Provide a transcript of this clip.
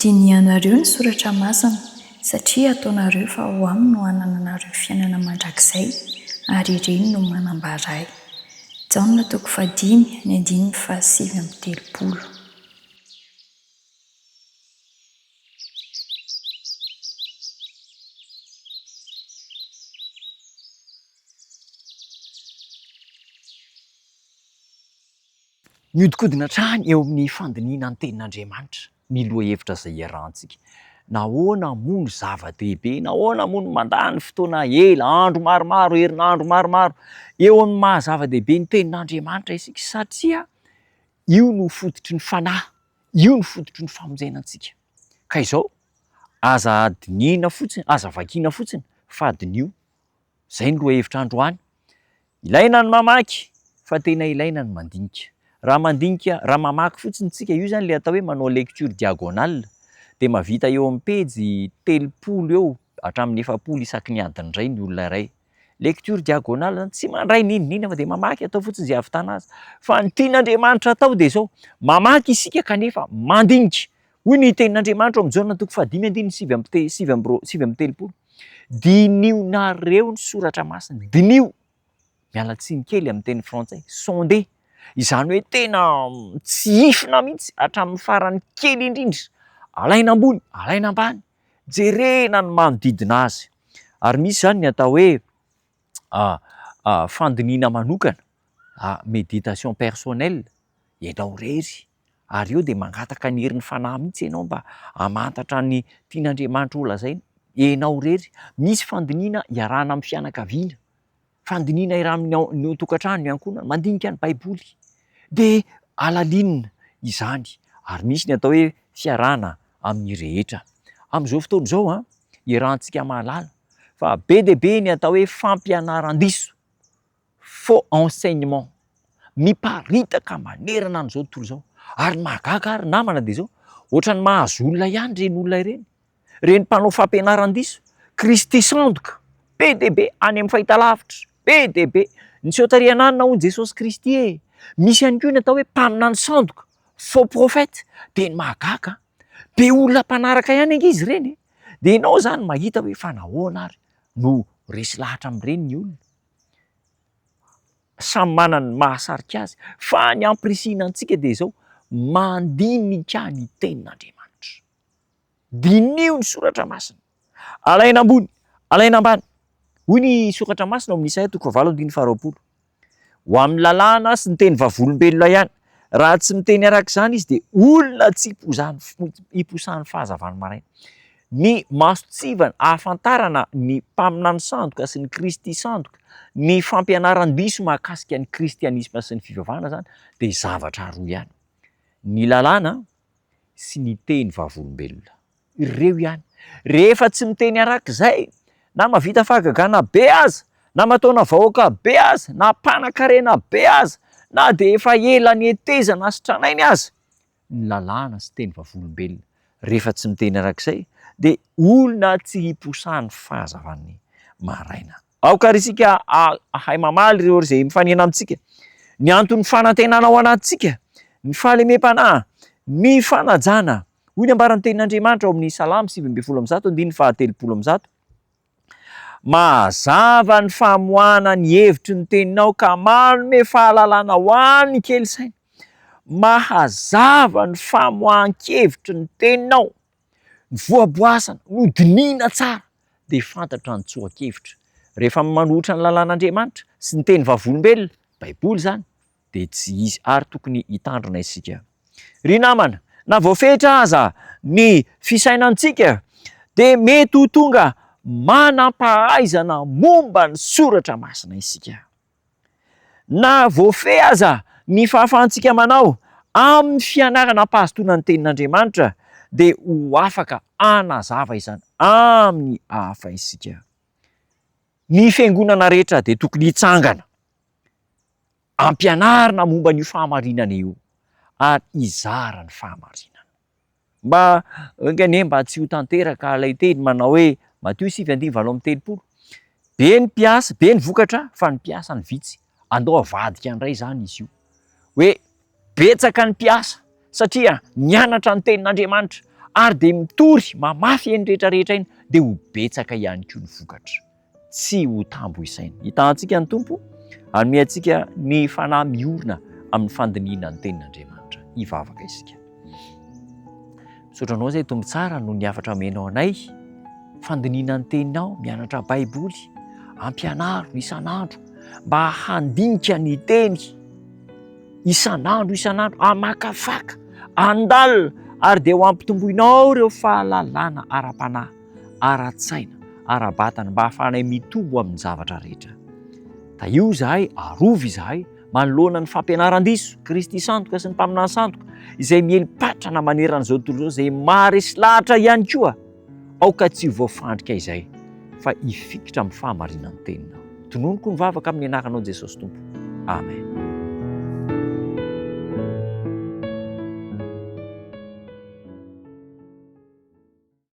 Dinianareo ny soratra masina satria ataonareo fa ho aminy no hanananareo fiainana mandrakizay ary ireny no manambara ahy. Jaona 5:5-7. Miodikodina hatrany eo amin'ny fandiniana ny tenin'Andriamanitra ny lohahevitra izay iarahantsika. Nahoana mono zava-dehibe, nahoana mono mandany fotoana ela, andro maromaro, herinandro maromaro eo amin'ny mahazava-dehibe ny tenin'Andriamanitra isika satria io no fototry ny fanahy, io no fototry ny famonjena antsika. Ka izao aza adiniana fotsiny, aza vakiana fotsiny fa adinio. Izay ny lohahevitra androany. Ilaina ny mamaky fa tena ilaina ny mandinika. Raha mandinika, raha mamaky fotsiny tsika, io zany ilay atao hoe manao lecture diagonale, dia mahavita eo amin'ny pejy 300 eo hatramin'ny 700 isaky ny adiny iray ny olona iray. Lecture diagonale zany tsy mandray ninina fa dia mamaky atao fotsiny izay ahavitana azy. Fa ny tian'Andriamanitra atao dia izao, mamaky isika kanefa mandinika. Hoy ny tenin'Andriamanitra amin'ny Jaona 5:7-7. Diniona-reo ny soratra masina, dinio. Miala tsiny kely amin'ny teny frantsay, sondé. Izany hoe tena tsy ifina mihitsy hatramin'ny farany kely indrindra. Alaina ambony, alaina ambany, jerena ny manodidina azy. Ary misy zany ny atao hoe fandiniana manokana, méditation personnelle. Ianao rery, ary eo dia mangataka ny herin'ny fanahy mihitsy ianao mba hamantatra ny tian'Andriamanitra ho lazaina. Ianao rery, misy fandiniana iarahana amin'ny fianakaviana, fandiniana iarahana ny tokantrano, ny ankohonana, mandinika ny baiboly. Dia alalinina izany. Ary misy ny atao hoe fiarahana amin'ny rehetra. Amin'izao fotoana izao iarahantsika mahalala fa be dia be ny atao hoe fampianaran-diso, faux enseignement, miparitaka manerana an'izao tontolo izao. Ary mahagaga ary namana dia izao, ohatran'ny mahazo olona ihany ireny olona ireny, ireny mpanao fampianaran-diso, Kristy sandoka, be dia be any amin'ny fahitalavitra, be dia be. Ny sehotaриanana hoy Jesosy Kristy misy ihany koa ny atao hoe mpaminany sandoka, faux prophète. Dia ny mahagaga, be olona mpanaraka ihany angizy ireny. Dia ianao zany mahita hoe fa nahoana ary no resy lahatra amin'ireny ny olona. Samy manana ny mahasarika azy, fa ny ampirisiana antsika dia izao, mandinika ny tenin'Andriamanitra. Dinio ny soratra masina. Alaina ambony, alaina ambany. Hoy ny soratra masina ao amin'ny Isaia 9:20. Ho amin'ny lalàna sy ny teny vavolombelona ihany. Raha tsy miteny araka izany izy dia olona tsy hiposahan'ny fahazavany maraina. Ny masotsivana ahafantarana ny mpaminany sandoka sy ny Kristy sandoka, ny fampianaran-diso mahakasika ny kristianisma sy ny fivavahana zany, dia zavatra roa ihany. Ny lalàna sy ny teny vavolombelona. Ireo ihany. Rehefa tsy miteny araka izay, na mahavita fahagagana be aza, na mataona vahoaka be aza, na mpanan-karena be aza, na dia efa ela ny hetezana sy tranainy aza, ny lalàna sy teny vavolombelona. Rehefa tsy miteny arak'izay dia olona tsy hiposahan'ny fahazavan'ny maraina. Aokary isika ahay mamaly ireo izay mifanena amintsika. Ny antony fanantenana ao anatintsika, ny fahalemem-panahy, ny fanajana. Hoy ny ambaran'ny tenin'Andriamanitra ao amin'ny Salamy 7:7-7. Mahazava ny famoahana ny hevitry ny teninao ka manome fahalalana ho an'ny kely saina. Mahazava ny famoahan-kevitry ny teninao, ny voaboasana, no dinina tsara dia fantatra ny tsoan-kevitra. Rehefa manohitra ny lalàn'Andriamanitra sy ny teny vavolombelona, baiboly zany, dia tsy izy ary tokony hitandrina isika. Ry namana, na voafehitra aza ny fisainantsika dia mety ho tonga manam-pahaizana momba ny soratra masina isika. Na voafehy aza ny fahafahantsika manao amin'ny fianarana ampahazotoana ny tenin'Andriamanitra dia ho afaka hanazava izany amin'ny hafa isika. Ny fiangonana rehetra dia tokony hitsangana, ampianarina momba n'io fahamarinana io ary hizara ny fahamarinana. Mba tsy ho tanteraka ilay teny manao hoe Matthieu 7:7. Be ny mpiasa, be ny vokatra, fa ny mpiasa ny vitsy. Andao avadika indray zany izy io. Hoe betsaka ny mpiasa satria nianatra ny tenin'Andriamanitra, ary dia mitory mamafy eny rehetrarehetra iny dia ho betsaka ihany koa ny vokatra, tsy ho tambo isaina. Hitantsika ny tompo hanome antsika ny fanahy miorina amin'ny fandiniana ny tenin'Andriamanitra. Hivavaka isika. Misaotranao izay tompo tsara no niafatra amenao anay fandiniana ny teninao, mianatra baiboly, ampianaro isan'andro mba handinika ny teny isan'andro, hamakafaka, handalina, ary dia ho ampitomboinao ireo fahalalana ara-panahy, ara-tsaina, ara-batana mba hahafahanay mitombo amin'ny zavatra rehetra. Taio izahay, arova izahay manoloana ny fampianaran-diso, Kristy sandoka sy ny mpaminany sandoka izay mielipatrana maneran'izao tontolo izay maharesy lahatra ihany koa. Aoka tsy ho voafandrika izay fa hifikitra amin'ny fahamarinan'ny teninao. Tononoko ny vavaka amin'ny anaranao Jesosy Tompo. Amen.